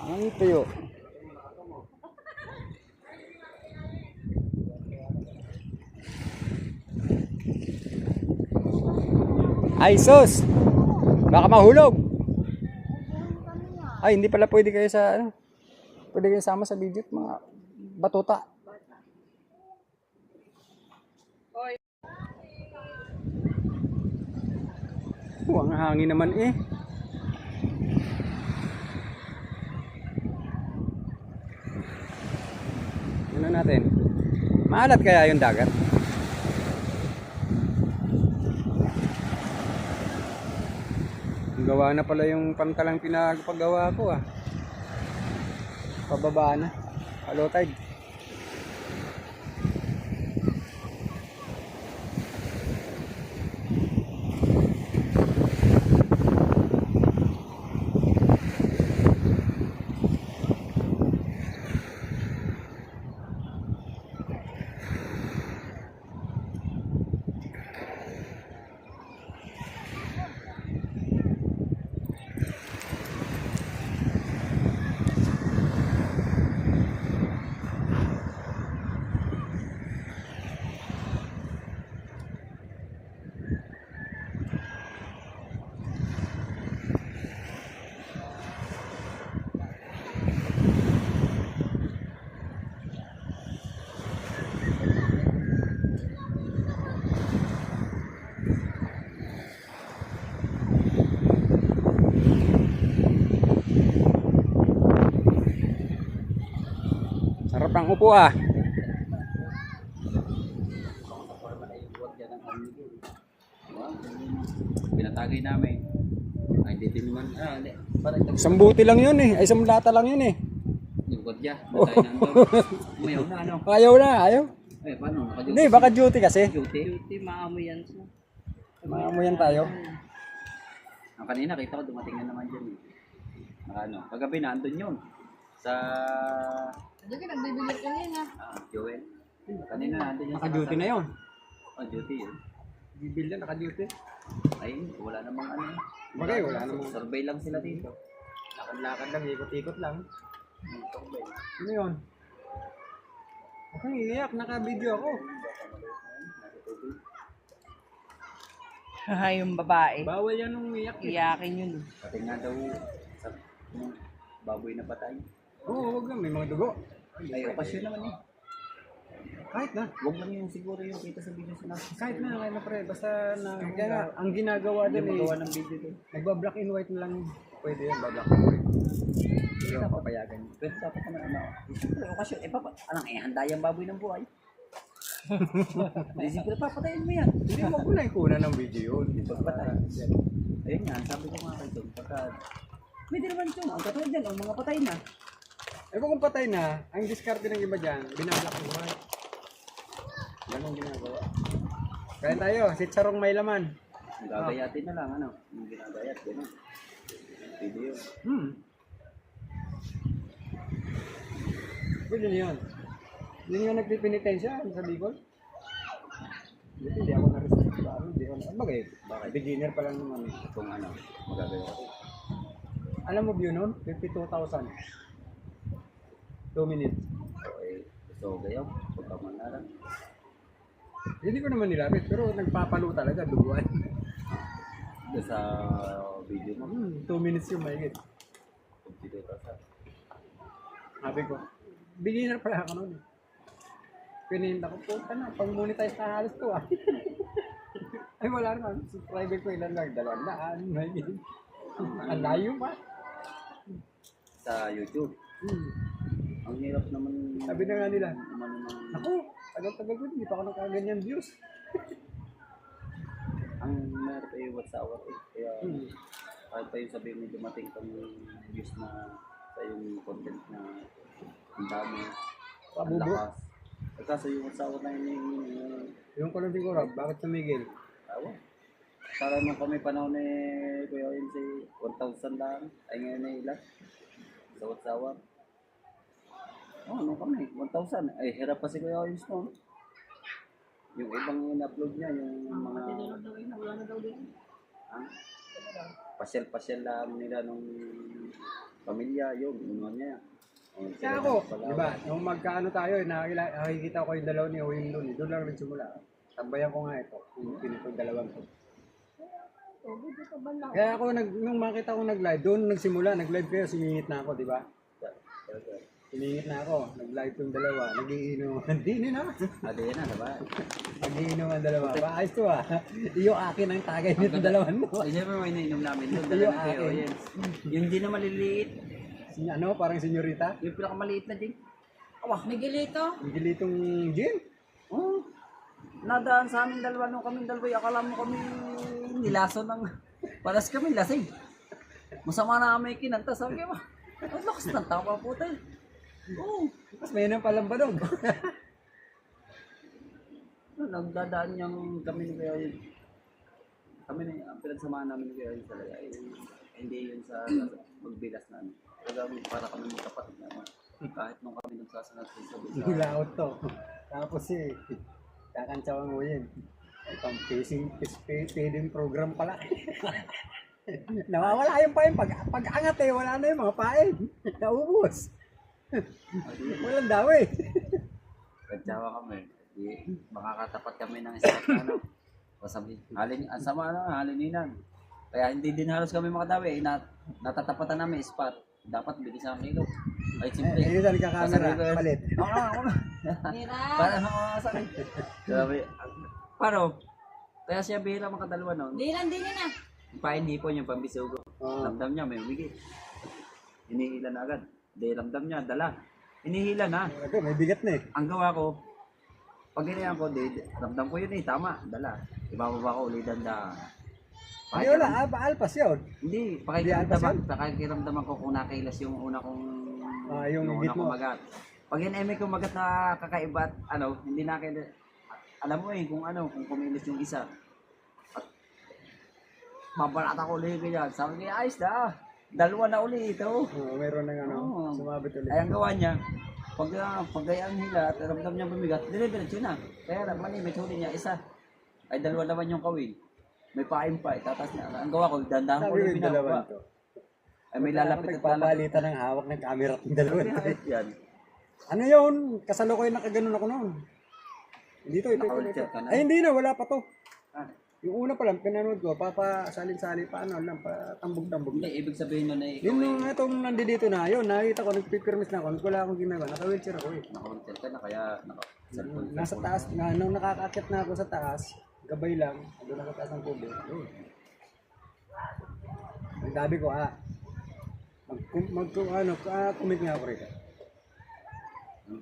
Ang tuyo. Ay sus! Baka mahulog. Ay hindi pala pwede kayo sa ano. Pwede kayo sama sa video mga batuta. Ang hangin naman eh. Ano natin? Maalat kaya yung dagat? Gawa na pala yung pantalang pinagpagawa ko ah. Pababa na. Hello tide. Sarap ang upo ah. Pinatagay namin. Ay, hindi naman. Hindi. Isang buti lang yun eh. Ay, isang lata lang yun eh. Yung kodya. Natay nandun. Umayaw na ano. Ayaw na, ayaw. Eh, paano? Naka-duty. Hindi, baka duty kasi. Duty. Duty, maamoy yan siya. Maamoyan tayo. Ang kanina, kita ko dumating na naman dyan eh. Ano, kagabi na, andun yun. Sa... Hindi ka nagbibigay kanina. Joel. Kanina, andun yun. Naka-duty na yun. Oh, duty yun. Bibil na, naka-duty. Ay, wala namang ano. Bagay, wala namang. Survey lang sila dito. Lakad-lakad lang, ikot-ikot lang. Survey. Ano yun? Huwag kang iiyak, naka-video ako. Yung babae. Bawal yan nung iiyak eh. Iyakin yun. Pati nga daw sa baboy na patay. Oo, huwag lang, may mga dugo. Ay, okasyon naman eh. Kahit na. Huwag lang yung siguro yung kita sa video sa natin. Kahit na, kahit na pre. Basta na, kaya ang ginagawa Hindi din eh. magawa ng video doon. Nagba-black and white na lang. Pwede yan, ba-black and white. Hindi Dapat. ka papayagan. Pero dapat naman ano. Siyempre, okasyon. Eh, alang handa yung baboy ng buhay. Hindi, siyempre, papatayin mo yan. Hindi mo ko na yung kuna ng video yun. Pagpatay. Ayun nga, sabi ko nga kay John, pagka... Pwede naman John, ang katulad dyan, ang mga patay na. Eh kung patay na, ang discard ng iba dyan, binablock and white. Ganun ginagawa. Kaya tayo, si Charong may laman. Gagayatin na lang, ano? Yung ginagayat, gano'n. Video. Pwede na yun. Hindi nga nagpipinitensya sa Bicol. Hindi ako na-respect sa ano. Hindi ako na... Bagay, beginner pa lang naman. Kung ano, magagayat. Alam mo view nun? 52,000. 2 minutes. Okay, so gayaw, pagkamanaran. Hindi ko naman nilapit, pero nagpapalo talaga, duguan. Doon sa video mo, 2 minutes yung mahigit. video ka sa... Sabi ko, beginner pala ako nun. Pininta ko, puta na, pang-monetize na halos to ah. Ay wala naman, subscriber ko ilan lang, 200, mahigit. Ang layo pa. Sa YouTube. Ang hirap naman... Sabi na nga nila, Umano ng... ako, tagal-tagal ko, hindi pa ako nakaganyan views. Ang meron ay WhatsApp eh. Kaya kahit pa yung sabihin mo dumating kang views na sa yung content na ang dami, ang Pabubo. lakas. Eh kaso yung WhatsApp na yun Yung ko lang siguro, bakit tumigil? tawa. Para nung kami panahon eh, Kuya yun si 1,000 lang. Ay ngayon na ilan? Sa WhatsApp. Oh, nung kami, 1,000. Ay, hirap pa si Kuya Oyens no? Yung ibang in-upload niya, yung mga... Wala na daw din. Ah? pasyal-pasyal lang nila nung pamilya, yun, inuman niya. O, Kaya sila ako, ng Palawan. di ba, nung magkaano tayo, nakikita ko yung dalawa ni Owen doon lang nagsimula. Tambayan ko nga ito, yung pinitong dalawang to. Kaya ako, nung makita ko nag-live, doon nagsimula, nag-live kayo, sumingit na ako, di ba? Sumingit na ako, nag-live yung dalawa, nagiinuman, hindi na. Adi na, diba? Nagiinuman dalawa, maayos to ah. Iyo akin ang tagay nito dalawan mo. Ay, siyempre may nainom namin doon, Yung dala na kayo, akin. yan. Yung di na maliliit, Ano, parang senyorita? yung pinakamaliit na din. Miguelito. Miguelitong gin? Oh, nadaan sa amin dalawa nung kami dalawa, akala mo kami nilason ng palas kami lasing. Masama na kami kinanta, sabi ko, ang lakas ng tawa po tayo. Oo, Mas may nang palambanog. nagdadaan niyang kami ni Kuya yun. Kami na, ang pinagsamahan namin ni Kuya yun talaga, hindi yun sa magbilas na ano. Talaga para kami magkapatid naman. Kahit nung kami nagsasanat sa Gulaot to. Tapos kakantsawan mo yun. Itong feeding program pala. Nawawala yung pain. Pag-angat wala na yung mga pain. Naubos. Walang dawi. Nagtsawa kami. Di, makakatapat kami ng isang ano. Sabi, ang sama na, halininan. Kaya hindi din halos kami makadawi. Natatapatan namin spot. Dapat bilis ang kilo. Ay, simple. Ayun sa nagkakamera. Palit. Oo. Para sabi. Sabi, paro. Kaya siya bihira makadalawa noon. Dilan din na. Painipon yung pambisugo. Oo. Ramdam niya, may umigit. Hinihila na agad. Di ramdam niya, dala. Hinihila na. Ito, may bigat na eh. Ang gawa ko, pag ginayan ko, ramdam ko yun tama, dala. Ibababa ko ulit danda. Ay, wala. Alpas yun. Hindi, alpas pakikiramdaman ko kung nakailas yung una kong yung una higit mo. kong magat. Pag yung eme kong magat na kakaiba at hindi nakailas, alam mo kung kung kumilos yung isa. At mabalata ko ulit yan. Sabi niya, ayos na. Dalawa na ulit ito. Oo, meron ng Oo. sumabit ulit. Ay, ang gawa niya, pag gayaan nila at ramdam niya bumigat, dire-diretso na. Kaya manimit huli niya isa. Ay, dalawa naman yung kawin. May paim pa, itatas niya. Ang gawa ko, dandahan ko Sabi ulit yung dalawa binababa. to. Ay, may lalapit at lalapit. Nagpapalitan ng hawak ng camera ng dalawa to. Yan. Ano yun? Kasalukuyan nakaganon ako noon. Dito, ito. Naka-wheelchair ka na? Ay, hindi na. Wala pa to. Ah, Yung una pa lang, pinanood ko, papasalin-salin pa, tambog-tambog. hindi, ibig sabihin nun ay ikaw Yun ay nung itong nandito na, yun, nakita ko, nagpipirmis na ako, wala akong ginagawa, naka-wheelchair ako eh. naka-wheelchair ka na, kaya naka-cellphone. Nasa taas, nung nakakakit na ako sa taas, gabay lang, doon ako taas ng tubig. Yun. Ang sabi ko, commit nga ako rin. Ang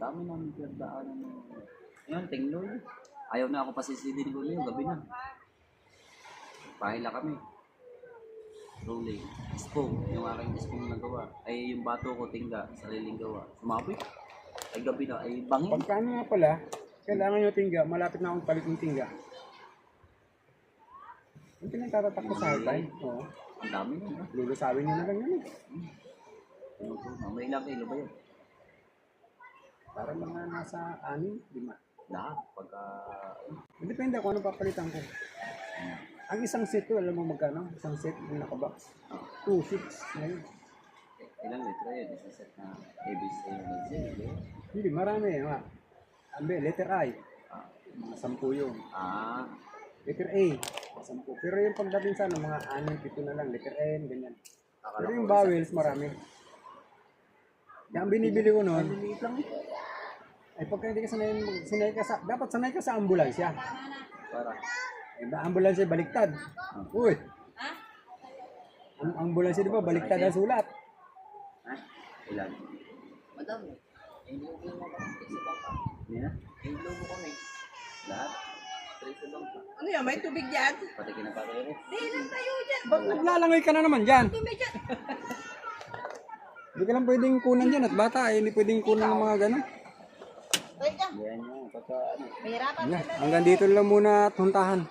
dami namin pinagdaanan. Yun, tingloy. Ayaw na ako pasisidin ko yung gabi na. Pahila kami. Rolling. Spoon. Yung aking spoon na gawa. Ay yung bato ko tingga. Sariling gawa. Sumabi. Ay gabi na. Ay bangin. Pagkano nga pala, kailangan nyo tingga, malapit na akong palit ng tingga. Yung pinagtatatak ko sa hardline, oo. Ang dami na. Lulusawin nyo na lang yun eh. May ilang kilo ba yun? Para mga nasa 6, 5. Lahat. Pagka... Depende kung ano papalitan ko. Ang isang set ko, alam mo magkano? Isang set yung nakabox. 2.6 na yun. Ilang litro yun? Isa set na ABC yun. Hindi, marami eh. Letter I. Mga 10 yun. Letter A. 10. Pero yung pagdating sa mga 6, 7 na lang. Letter N, ganyan. Pero yung vowels, marami. Kaya ang binibili ko noon, Maliliit lang. ay pagka hindi ka dapat sanay ka sa ambulansya. Para. Ambulansya baliktad. Uy. Ang ambulansya di ba baliktad ang sulat. Ilan? Madam, hindi ko mo kami sa bangka. Hindi na? Hindi mo kami. Lahat? Trace sa bangka. Ano yan? May tubig dyan? Pati kinapatay rin. Di lang tayo dyan. Ba't naglalangoy ka na naman dyan? Tubig dyan. Hindi ka lang pwedeng kunan dyan at bata hindi pwedeng kunan ng mga gano'n. Wait lang. Yan yung pagka Mahirapan. Hanggang dito lang muna at huntahan.